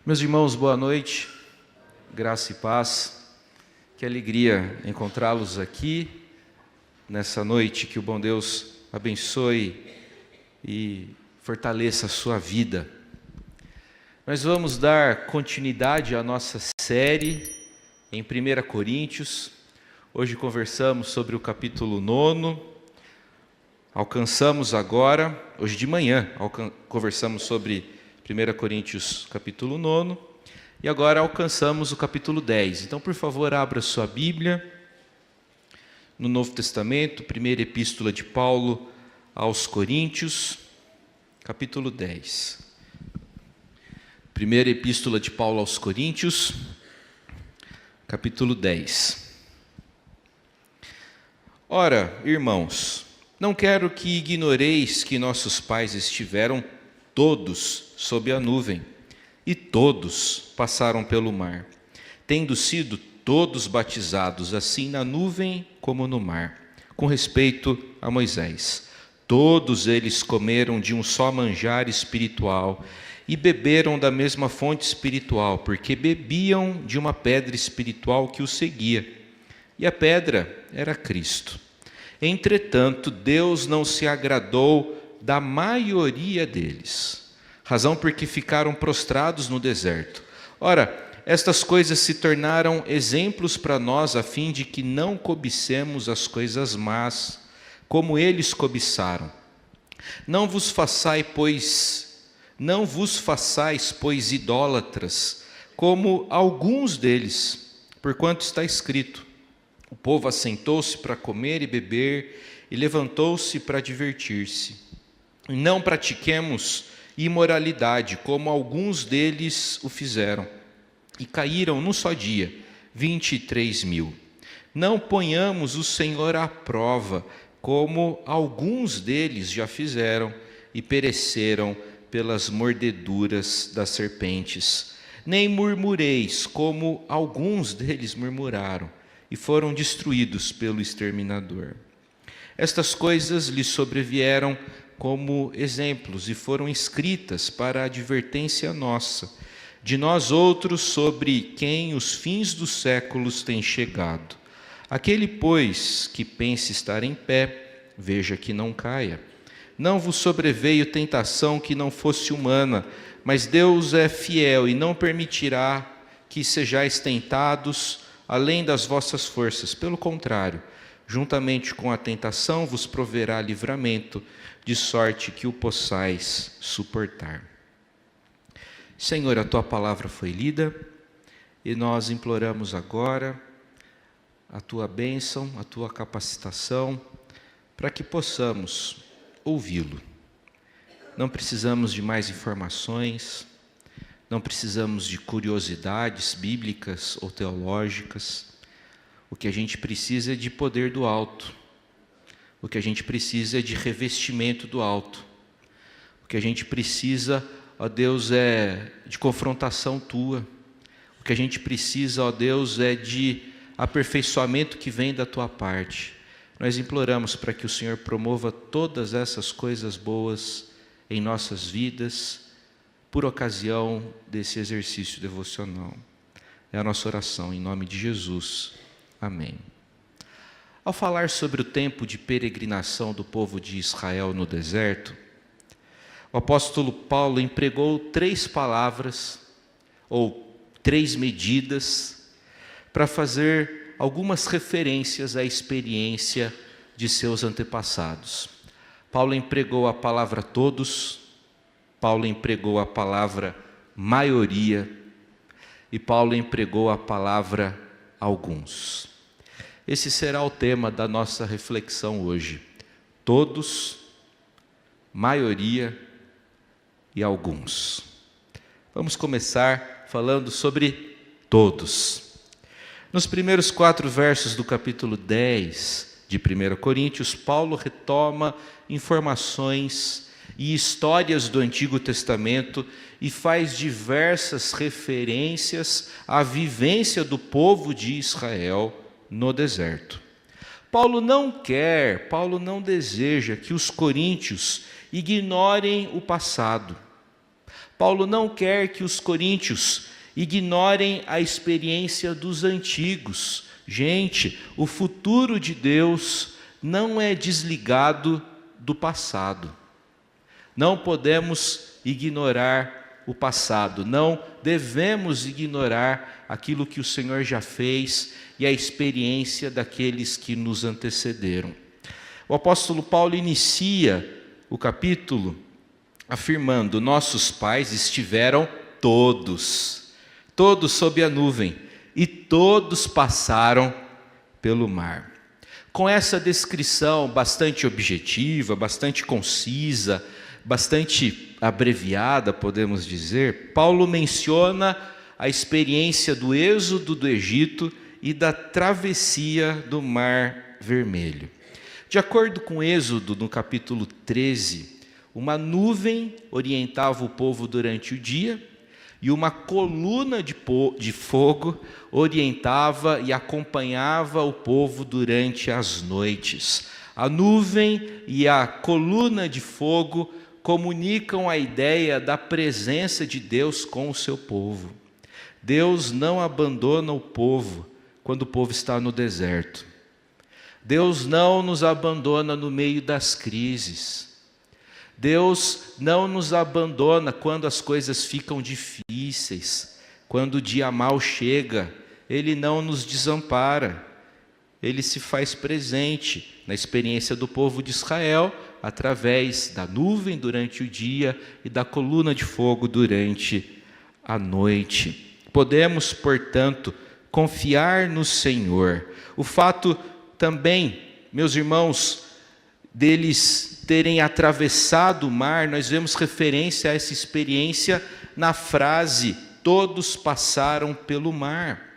Meus irmãos, boa noite, graça e paz, que alegria encontrá-los aqui nessa noite, que o bom Deus abençoe e fortaleça a sua vida. Nós vamos dar continuidade à nossa série em 1 Coríntios, hoje conversamos sobre o capítulo 9, alcançamos agora, hoje de manhã, conversamos sobre 1 Coríntios capítulo 9, e agora alcançamos o capítulo 10. Então, por favor, abra sua Bíblia no Novo Testamento, primeira epístola de Paulo aos Coríntios, capítulo 10. Primeira epístola de Paulo aos Coríntios, capítulo 10. Ora, irmãos, não quero que ignoreis que nossos pais estiveram todos sob a nuvem, e todos passaram pelo mar, tendo sido todos batizados, assim na nuvem como no mar. Com respeito a Moisés, todos eles comeram de um só manjar espiritual e beberam da mesma fonte espiritual, porque bebiam de uma pedra espiritual que os seguia, e a pedra era Cristo. Entretanto, Deus não se agradou da maioria deles, razão porque ficaram prostrados no deserto. Ora, estas coisas se tornaram exemplos para nós, a fim de que não cobicemos as coisas más, como eles cobiçaram. Não vos façais, pois, idólatras, como alguns deles, porquanto está escrito: o povo assentou-se para comer e beber, e levantou-se para divertir-se. Não pratiquemos imoralidade, como alguns deles o fizeram, e caíram num só dia 23.000. Não ponhamos o Senhor à prova, como alguns deles já fizeram, e pereceram pelas mordeduras das serpentes. Nem murmureis, como alguns deles murmuraram, e foram destruídos pelo exterminador. Estas coisas lhes sobrevieram como exemplos e foram escritas para a advertência nossa, de nós outros, sobre quem os fins dos séculos têm chegado. Aquele, pois, que pense estar em pé, veja que não caia. Não vos sobreveio tentação que não fosse humana, mas Deus é fiel e não permitirá que sejais tentados além das vossas forças. Pelo contrário, juntamente com a tentação vos proverá livramento, de sorte que o possais suportar. Senhor, a Tua palavra foi lida, e nós imploramos agora a Tua bênção, a Tua capacitação, para que possamos ouvi-lo. Não precisamos de mais informações, não precisamos de curiosidades bíblicas ou teológicas. O que a gente precisa é de poder do alto. O que a gente precisa é de revestimento do alto. O que a gente precisa, ó Deus, é de confrontação Tua. O que a gente precisa, ó Deus, é de aperfeiçoamento que vem da Tua parte. Nós imploramos para que o Senhor promova todas essas coisas boas em nossas vidas, por ocasião desse exercício devocional. É a nossa oração, em nome de Jesus. Amém. Ao falar sobre o tempo de peregrinação do povo de Israel no deserto, o apóstolo Paulo empregou 3 palavras, ou 3 medidas, para fazer algumas referências à experiência de seus antepassados. Paulo empregou a palavra todos, Paulo empregou a palavra maioria, e Paulo empregou a palavra alguns. Esse será o tema da nossa reflexão hoje. Todos, maioria e alguns. Vamos começar falando sobre todos. Nos primeiros 4 versos do capítulo 10 de 1 Coríntios, Paulo retoma informações e histórias do Antigo Testamento e faz diversas referências à vivência do povo de Israel no deserto. Paulo não deseja que os coríntios ignorem o passado. Paulo não quer que os coríntios ignorem a experiência dos antigos. Gente, o futuro de Deus não é desligado do passado. Não podemos ignorar o passado, não devemos ignorar aquilo que o Senhor já fez e a experiência daqueles que nos antecederam. O apóstolo Paulo inicia o capítulo afirmando: nossos pais estiveram todos sob a nuvem, e todos passaram pelo mar. Com essa descrição bastante objetiva, bastante concisa, bastante abreviada, podemos dizer, Paulo menciona a experiência do êxodo do Egito e da travessia do Mar Vermelho. De acordo com Êxodo, no capítulo 13, uma nuvem orientava o povo durante o dia e uma coluna de fogo orientava e acompanhava o povo durante as noites. A nuvem e a coluna de fogo comunicam a ideia da presença de Deus com o seu povo. Deus não abandona o povo quando o povo está no deserto. Deus não nos abandona no meio das crises. Deus não nos abandona quando as coisas ficam difíceis, quando o dia mau chega, Ele não nos desampara, Ele se faz presente na experiência do povo de Israel, através da nuvem durante o dia e da coluna de fogo durante a noite. Podemos, portanto, confiar no Senhor. O fato também, meus irmãos, deles terem atravessado o mar, nós vemos referência a essa experiência na frase: todos passaram pelo mar.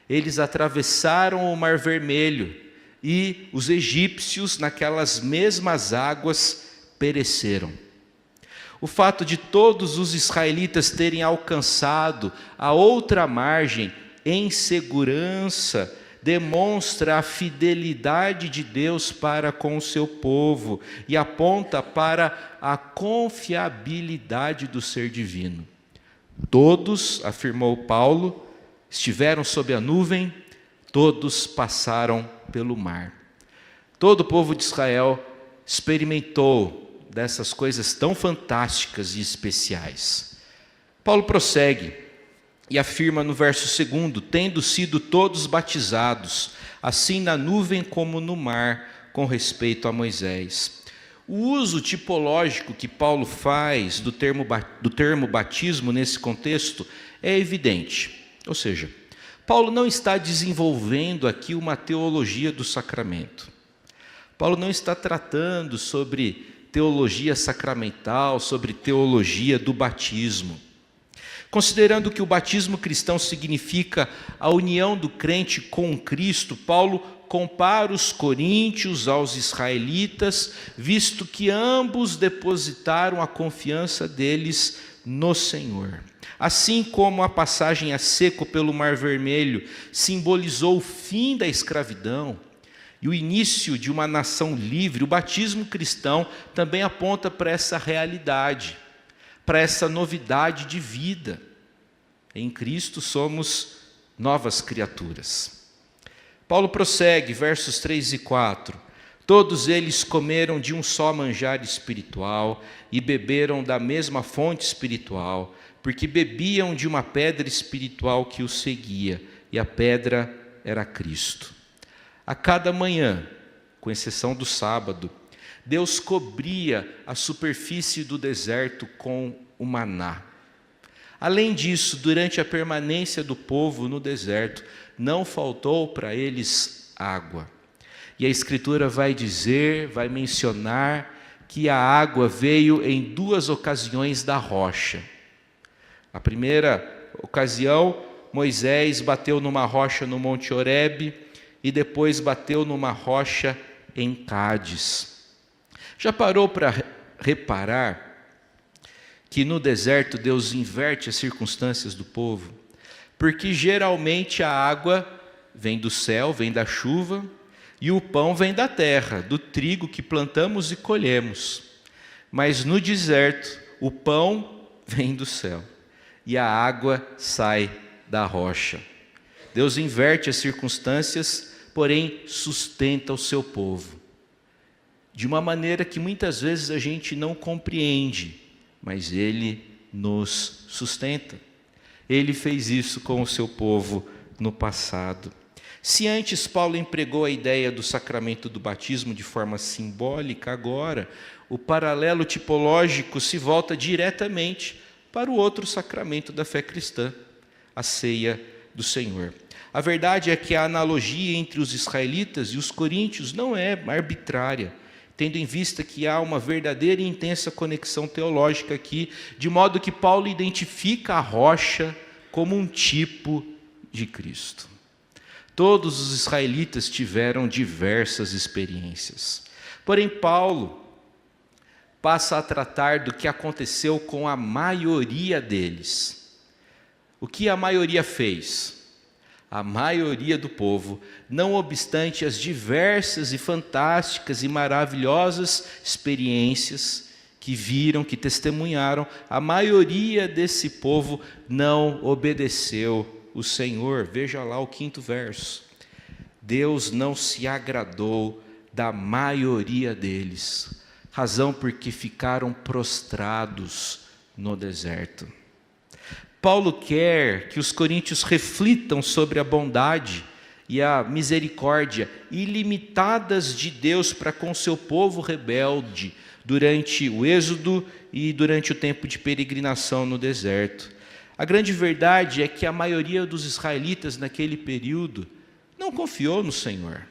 Eles atravessaram o Mar Vermelho e os egípcios, naquelas mesmas águas, pereceram. O fato de todos os israelitas terem alcançado a outra margem em segurança demonstra a fidelidade de Deus para com o seu povo e aponta para a confiabilidade do ser divino. Todos, afirmou Paulo, estiveram sob a nuvem, todos passaram pelo mar. Todo o povo de Israel experimentou dessas coisas tão fantásticas e especiais. Paulo prossegue e afirma no verso 2: tendo sido todos batizados, assim na nuvem como no mar, com respeito a Moisés. O uso tipológico que Paulo faz do termo batismo nesse contexto é evidente. Ou seja, Paulo não está desenvolvendo aqui uma teologia do sacramento. Paulo não está tratando sobre teologia sacramental, sobre teologia do batismo. Considerando que o batismo cristão significa a união do crente com Cristo, Paulo compara os coríntios aos israelitas, visto que ambos depositaram a confiança deles no Senhor. Assim como a passagem a seco pelo Mar Vermelho simbolizou o fim da escravidão e o início de uma nação livre, o batismo cristão também aponta para essa realidade, para essa novidade de vida. Em Cristo somos novas criaturas. Paulo prossegue, versos 3 e 4. Todos eles comeram de um só manjar espiritual e beberam da mesma fonte espiritual, porque bebiam de uma pedra espiritual que os seguia, e a pedra era Cristo. A cada manhã, com exceção do sábado, Deus cobria a superfície do deserto com o maná. Além disso, durante a permanência do povo no deserto, não faltou para eles água. E a Escritura vai mencionar que a água veio em duas ocasiões da rocha. A primeira ocasião, Moisés bateu numa rocha no Monte Horebe e depois bateu numa rocha em Cádiz. Já parou para reparar que no deserto Deus inverte as circunstâncias do povo? Porque geralmente a água vem do céu, vem da chuva, e o pão vem da terra, do trigo que plantamos e colhemos. Mas no deserto, o pão vem do céu e a água sai da rocha. Deus inverte as circunstâncias, porém sustenta o seu povo de uma maneira que muitas vezes a gente não compreende, mas Ele nos sustenta. Ele fez isso com o seu povo no passado. Se antes Paulo empregou a ideia do sacramento do batismo de forma simbólica, agora o paralelo tipológico se volta diretamente para o outro sacramento da fé cristã, a ceia do Senhor. A verdade é que a analogia entre os israelitas e os coríntios não é arbitrária, tendo em vista que há uma verdadeira e intensa conexão teológica aqui, de modo que Paulo identifica a rocha como um tipo de Cristo. Todos os israelitas tiveram diversas experiências. Porém, Paulo passa a tratar do que aconteceu com a maioria deles. O que a maioria fez? A maioria do povo, não obstante as diversas e fantásticas e maravilhosas experiências que viram, que testemunharam, a maioria desse povo não obedeceu o Senhor. Veja lá o 5º verso. Deus não se agradou da maioria deles, razão porque ficaram prostrados no deserto. Paulo quer que os coríntios reflitam sobre a bondade e a misericórdia ilimitadas de Deus para com seu povo rebelde durante o êxodo e durante o tempo de peregrinação no deserto. A grande verdade é que a maioria dos israelitas naquele período não confiou no Senhor.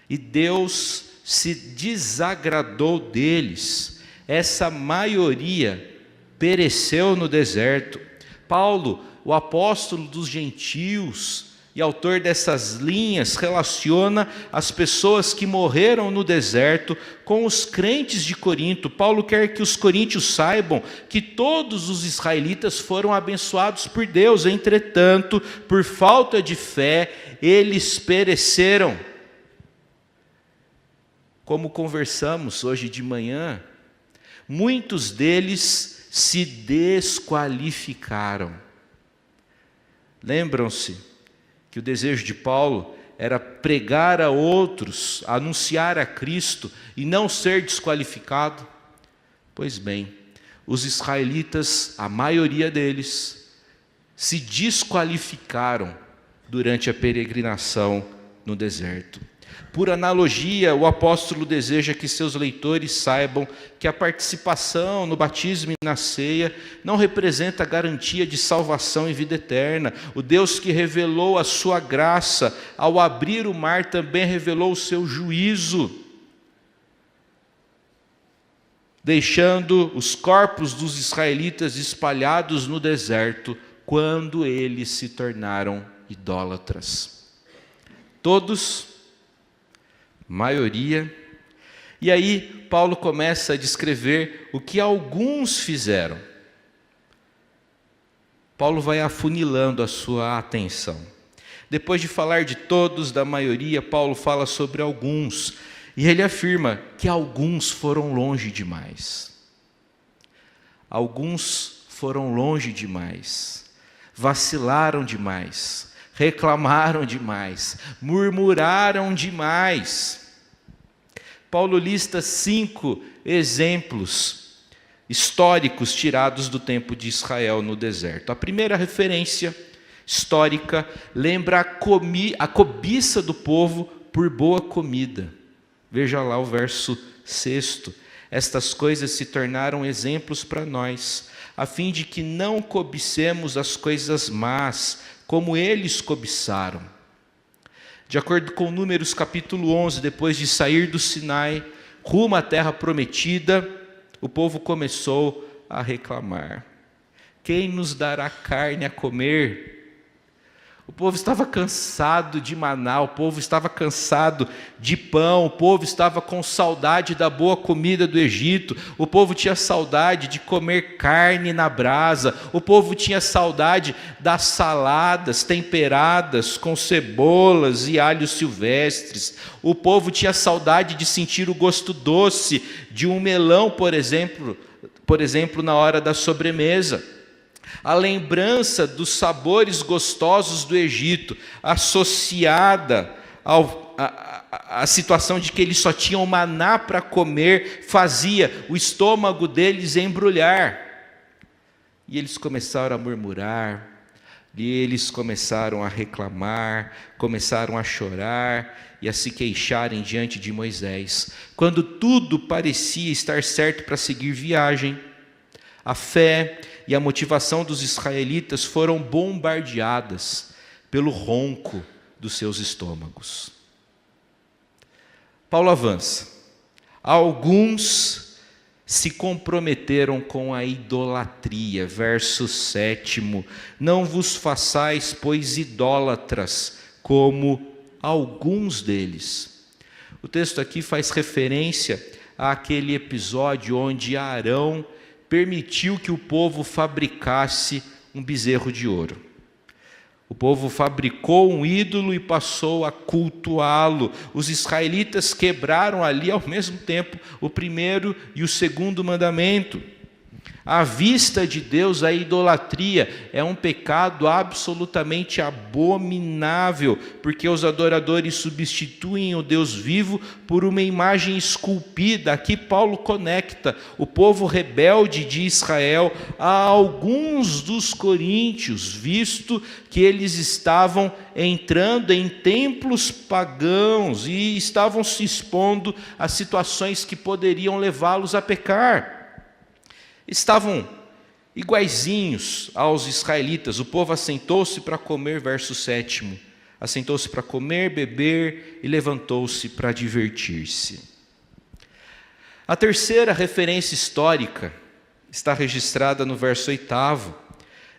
E Deus se desagradou deles. Essa maioria pereceu no deserto. Paulo, o apóstolo dos gentios e autor dessas linhas, relaciona as pessoas que morreram no deserto com os crentes de Corinto. Paulo quer que os coríntios saibam que todos os israelitas foram abençoados por Deus, entretanto, por falta de fé, eles pereceram. Como conversamos hoje de manhã, muitos deles se desqualificaram. Lembram-se que o desejo de Paulo era pregar a outros, anunciar a Cristo e não ser desqualificado? Pois bem, os israelitas, a maioria deles, se desqualificaram durante a peregrinação no deserto. Por analogia, o apóstolo deseja que seus leitores saibam que a participação no batismo e na ceia não representa a garantia de salvação e vida eterna. O Deus que revelou a sua graça ao abrir o mar também revelou o seu juízo, deixando os corpos dos israelitas espalhados no deserto quando eles se tornaram idólatras. Todos, maioria. E aí Paulo começa a descrever o que alguns fizeram. Paulo vai afunilando a sua atenção. Depois de falar de todos, da maioria, Paulo fala sobre alguns. E ele afirma que alguns foram longe demais. Alguns foram longe demais. Vacilaram demais. Reclamaram demais. Murmuraram demais. Paulo lista 5 exemplos históricos tirados do tempo de Israel no deserto. A primeira referência histórica lembra a cobiça do povo por boa comida. Veja lá o verso 6. Estas coisas se tornaram exemplos para nós, a fim de que não cobicemos as coisas más, como eles cobiçaram. De acordo com Números capítulo 11, depois de sair do Sinai, rumo à terra prometida, o povo começou a reclamar. Quem nos dará carne a comer? O povo estava cansado de maná, o povo estava cansado de pão, o povo estava com saudade da boa comida do Egito, o povo tinha saudade de comer carne na brasa, o povo tinha saudade das saladas temperadas com cebolas e alhos silvestres, o povo tinha saudade de sentir o gosto doce de um melão, por exemplo, por exemplo, na hora da sobremesa. A lembrança dos sabores gostosos do Egito, associada à situação de que eles só tinham maná para comer, fazia o estômago deles embrulhar. E eles começaram a murmurar, e eles começaram a reclamar, começaram a chorar e a se queixarem diante de Moisés. Quando tudo parecia estar certo para seguir viagem, a fé e a motivação dos israelitas foram bombardeadas pelo ronco dos seus estômagos. Paulo avança. Alguns se comprometeram com a idolatria, verso 7. Não vos façais, pois, idólatras, como alguns deles. O texto aqui faz referência àquele episódio onde Arão permitiu que o povo fabricasse um bezerro de ouro. O povo fabricou um ídolo e passou a cultuá-lo. Os israelitas quebraram ali ao mesmo tempo o primeiro e o segundo mandamento. À vista de Deus, a idolatria é um pecado absolutamente abominável, porque os adoradores substituem o Deus vivo por uma imagem esculpida. Aqui Paulo conecta o povo rebelde de Israel a alguns dos coríntios, visto que eles estavam entrando em templos pagãos e estavam se expondo a situações que poderiam levá-los a pecar. Estavam iguaizinhos aos israelitas. O povo assentou-se para comer, verso 7. Assentou-se para comer, beber e levantou-se para divertir-se. A terceira referência histórica está registrada no verso 8.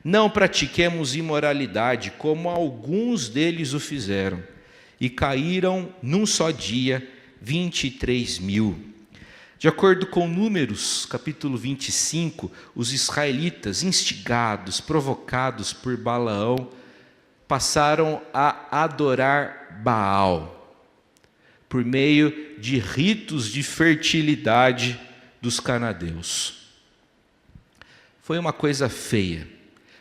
Não pratiquemos imoralidade, como alguns deles o fizeram, e caíram num só dia 23.000. De acordo com Números, capítulo 25, os israelitas, instigados, provocados por Balaão, passaram a adorar Baal, por meio de ritos de fertilidade dos cananeus. Foi uma coisa feia,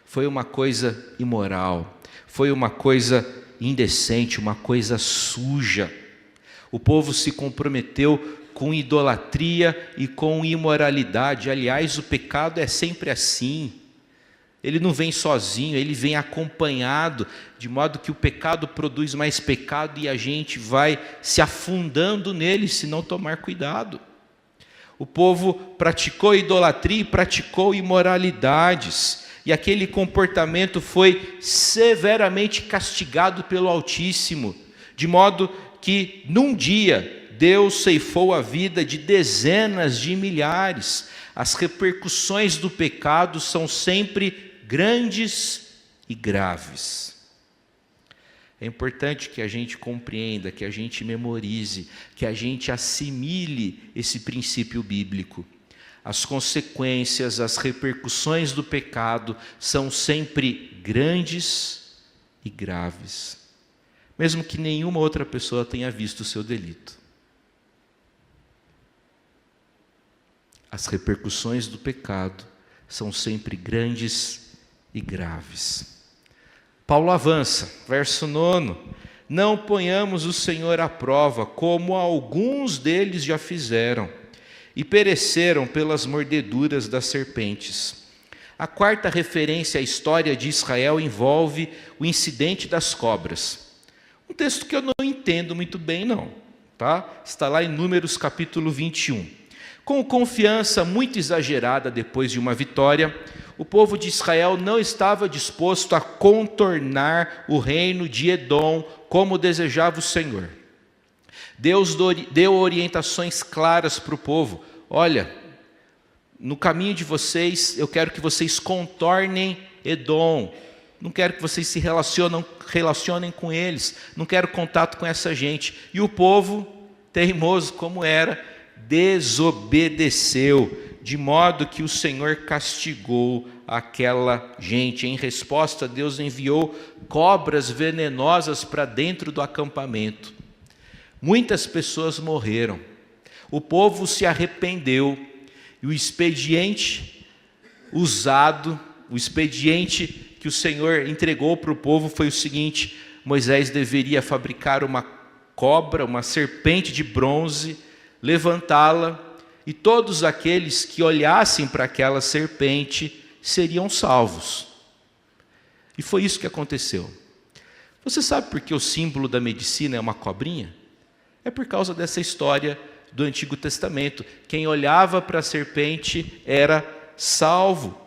foi uma coisa imoral, foi uma coisa indecente, uma coisa suja. O povo se comprometeu com idolatria e com imoralidade. Aliás, o pecado é sempre assim. Ele não vem sozinho, ele vem acompanhado, de modo que o pecado produz mais pecado e a gente vai se afundando nele se não tomar cuidado. O povo praticou idolatria e praticou imoralidades, e aquele comportamento foi severamente castigado pelo Altíssimo, de modo que num dia Deus ceifou a vida de dezenas de milhares. As repercussões do pecado são sempre grandes e graves. É importante que a gente compreenda, que a gente memorize, que a gente assimile esse princípio bíblico. As consequências, as repercussões do pecado são sempre grandes e graves, mesmo que nenhuma outra pessoa tenha visto o seu delito. As repercussões do pecado são sempre grandes e graves. Paulo avança, verso 9. Não ponhamos o Senhor à prova, como alguns deles já fizeram, e pereceram pelas mordeduras das serpentes. A quarta referência à história de Israel envolve o incidente das cobras. Um texto que eu não entendo muito bem, não. Está lá em Números capítulo 21. Com confiança muito exagerada depois de uma vitória, o povo de Israel não estava disposto a contornar o reino de Edom como desejava o Senhor. Deus deu orientações claras para o povo. Olha, no caminho de vocês, eu quero que vocês contornem Edom. Não quero que vocês se relacionem com eles. Não quero contato com essa gente. E o povo, teimoso como era, desobedeceu, de modo que o Senhor castigou aquela gente. Em resposta, Deus enviou cobras venenosas para dentro do acampamento. Muitas pessoas morreram. O povo se arrependeu E o expediente usado, o expediente que o Senhor entregou para o povo foi o seguinte: Moisés deveria fabricar uma cobra, uma serpente de bronze, levantá-la, e todos aqueles que olhassem para aquela serpente seriam salvos. E foi isso que aconteceu. Você sabe por que o símbolo da medicina é uma cobrinha? É por causa dessa história do Antigo Testamento. Quem olhava para a serpente era salvo.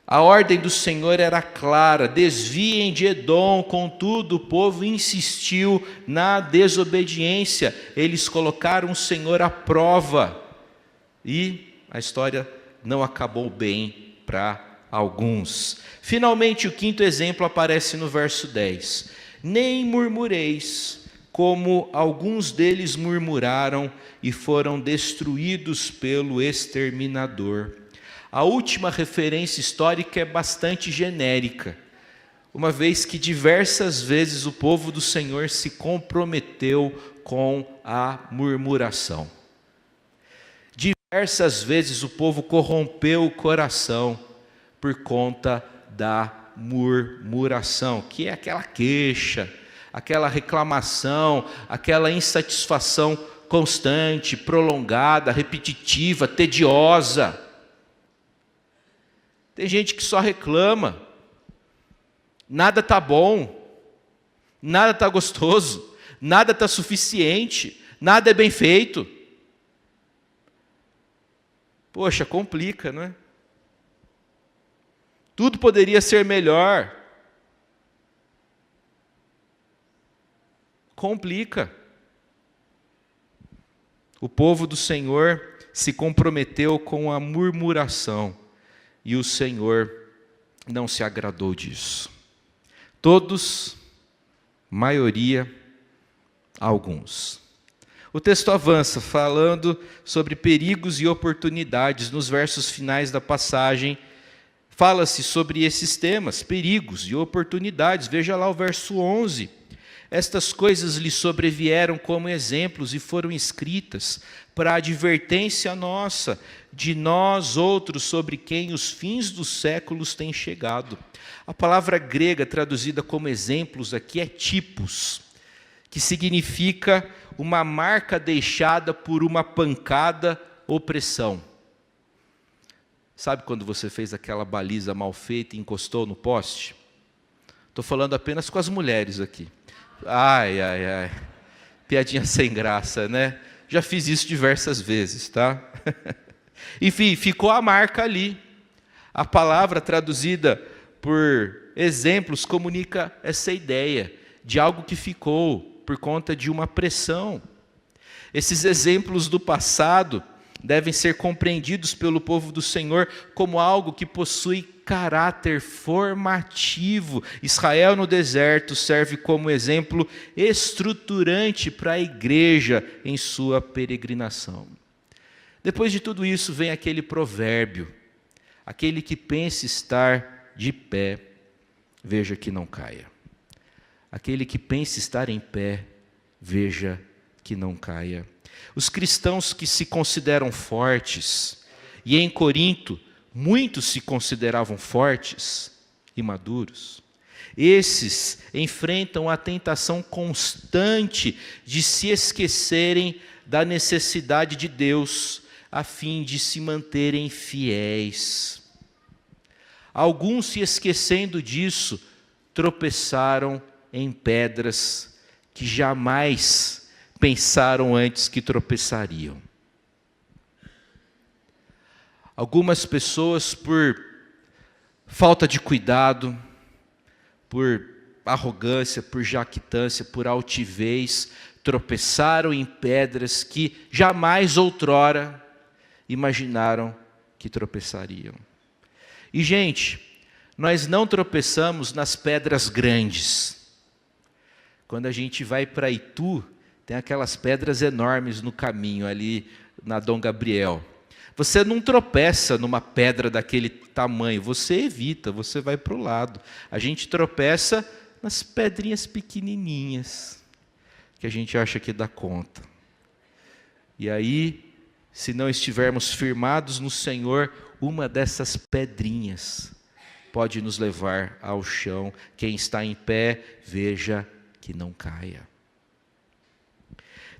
A ordem do Senhor era clara: desviem de Edom. Contudo, o povo insistiu na desobediência. Eles colocaram o Senhor à prova. E a história não acabou bem para alguns. Finalmente, o quinto exemplo aparece no verso 10. Nem murmureis, como alguns deles murmuraram e foram destruídos pelo exterminador. A última referência histórica é bastante genérica, uma vez que diversas vezes o povo do Senhor se comprometeu com a murmuração. Diversas vezes o povo corrompeu o coração por conta da murmuração, que é aquela queixa, aquela reclamação, aquela insatisfação constante, prolongada, repetitiva, tediosa. Tem gente que só reclama, nada está bom, nada está gostoso, nada está suficiente, nada é bem feito. Poxa, complica, não é? Tudo poderia ser melhor. Complica. O povo do Senhor se comprometeu com a murmuração. E o Senhor não se agradou disso. Todos, maioria, alguns. O texto avança falando sobre perigos e oportunidades. Nos versos finais da passagem, fala-se sobre esses temas, perigos e oportunidades. Veja lá o verso 11. Estas coisas lhe sobrevieram como exemplos e foram escritas para a advertência nossa, de nós outros, sobre quem os fins dos séculos têm chegado. A palavra grega traduzida como exemplos aqui é tipos, que significa uma marca deixada por uma pancada ou pressão. Sabe quando você fez aquela baliza mal feita e encostou no poste? Estou falando apenas com as mulheres aqui. Ai, ai, ai. Piadinha sem graça, né? Já fiz isso diversas vezes, tá? Enfim, ficou a marca ali. A palavra traduzida por exemplos comunica essa ideia de algo que ficou por conta de uma pressão. Esses exemplos do passado devem ser compreendidos pelo povo do Senhor como algo que possui caráter formativo. Israel no deserto serve como exemplo estruturante para a igreja em sua peregrinação. Depois de tudo isso vem aquele provérbio: aquele que pensa estar de pé, veja que não caia. Aquele que pensa estar em pé, veja que não caia. Os cristãos que se consideram fortes, e em Corinto muitos se consideravam fortes e maduros, esses enfrentam a tentação constante de se esquecerem da necessidade de Deus, a fim de se manterem fiéis. Alguns, se esquecendo disso, tropeçaram em pedras que jamais pensaram antes que tropeçariam. Algumas pessoas, por falta de cuidado, por arrogância, por jactância, por altivez, tropeçaram em pedras que jamais outrora imaginaram que tropeçariam. E, gente, nós não tropeçamos nas pedras grandes. Quando a gente vai para Itu, tem aquelas pedras enormes no caminho, ali na Dom Gabriel. Você não tropeça numa pedra daquele tamanho, você evita, você vai para o lado. A gente tropeça nas pedrinhas pequenininhas, que a gente acha que dá conta. E aí, se não estivermos firmados no Senhor, uma dessas pedrinhas pode nos levar ao chão. Quem está em pé, veja que não caia.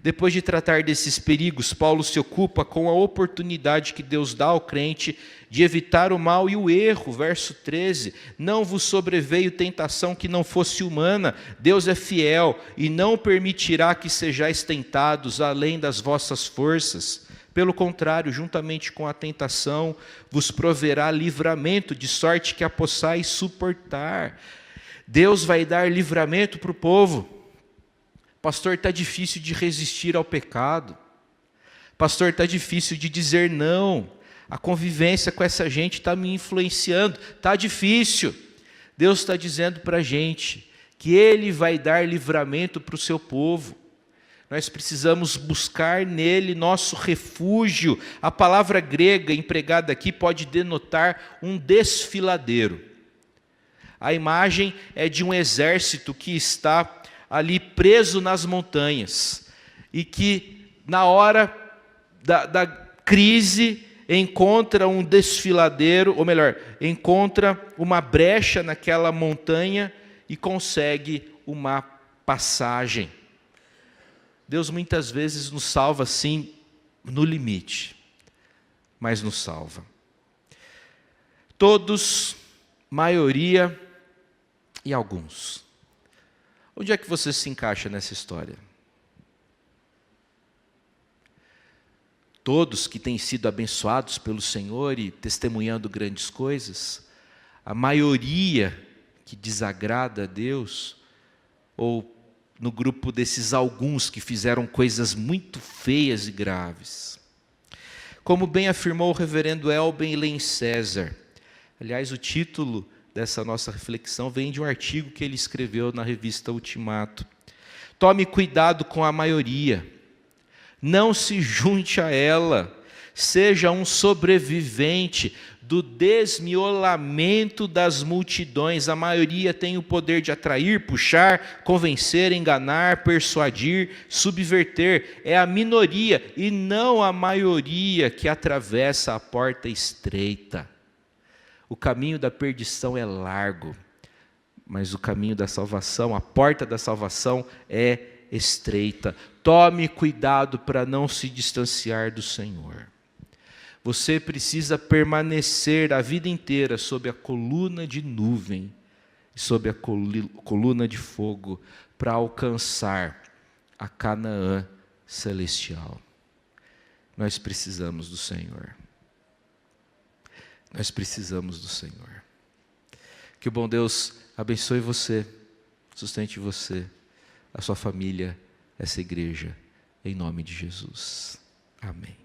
Depois de tratar desses perigos, Paulo se ocupa com a oportunidade que Deus dá ao crente de evitar o mal e o erro. Verso 13, não vos sobreveio tentação que não fosse humana, Deus é fiel e não permitirá que sejais tentados além das vossas forças. Pelo contrário, juntamente com a tentação, vos proverá livramento, de sorte que a possais suportar. Deus vai dar livramento para o povo. Pastor, está difícil de resistir ao pecado. Pastor, está difícil de dizer não. A convivência com essa gente está me influenciando. Está difícil. Deus está dizendo para a gente que Ele vai dar livramento para o seu povo. Nós precisamos buscar nele nosso refúgio. A palavra grega empregada aqui pode denotar um desfiladeiro. A imagem é de um exército que está ali preso nas montanhas e que na hora da crise encontra um desfiladeiro, ou melhor, encontra uma brecha naquela montanha e consegue uma passagem. Deus muitas vezes nos salva assim no limite, mas nos salva. Todos, maioria e alguns. Onde é que você se encaixa nessa história? Todos que têm sido abençoados pelo Senhor e testemunhando grandes coisas? A maioria que desagrada a Deus? Ou no grupo desses alguns que fizeram coisas muito feias e graves? Como bem afirmou o reverendo Elben Len César, aliás, o título dessa nossa reflexão vem de um artigo que ele escreveu na revista Ultimato. Tome cuidado com a maioria, não se junte a ela, seja um sobrevivente do desmiolamento das multidões. A maioria tem o poder de atrair, puxar, convencer, enganar, persuadir, subverter. É a minoria e não a maioria que atravessa a porta estreita. O caminho da perdição é largo, mas o caminho da salvação, a porta da salvação é estreita. Tome cuidado para não se distanciar do Senhor. Você precisa permanecer a vida inteira sob a coluna de nuvem, sob a coluna de fogo, para alcançar a Canaã celestial. Nós precisamos do Senhor. Nós precisamos do Senhor. Que o bom Deus abençoe você, sustente você, a sua família, essa igreja, em nome de Jesus. Amém.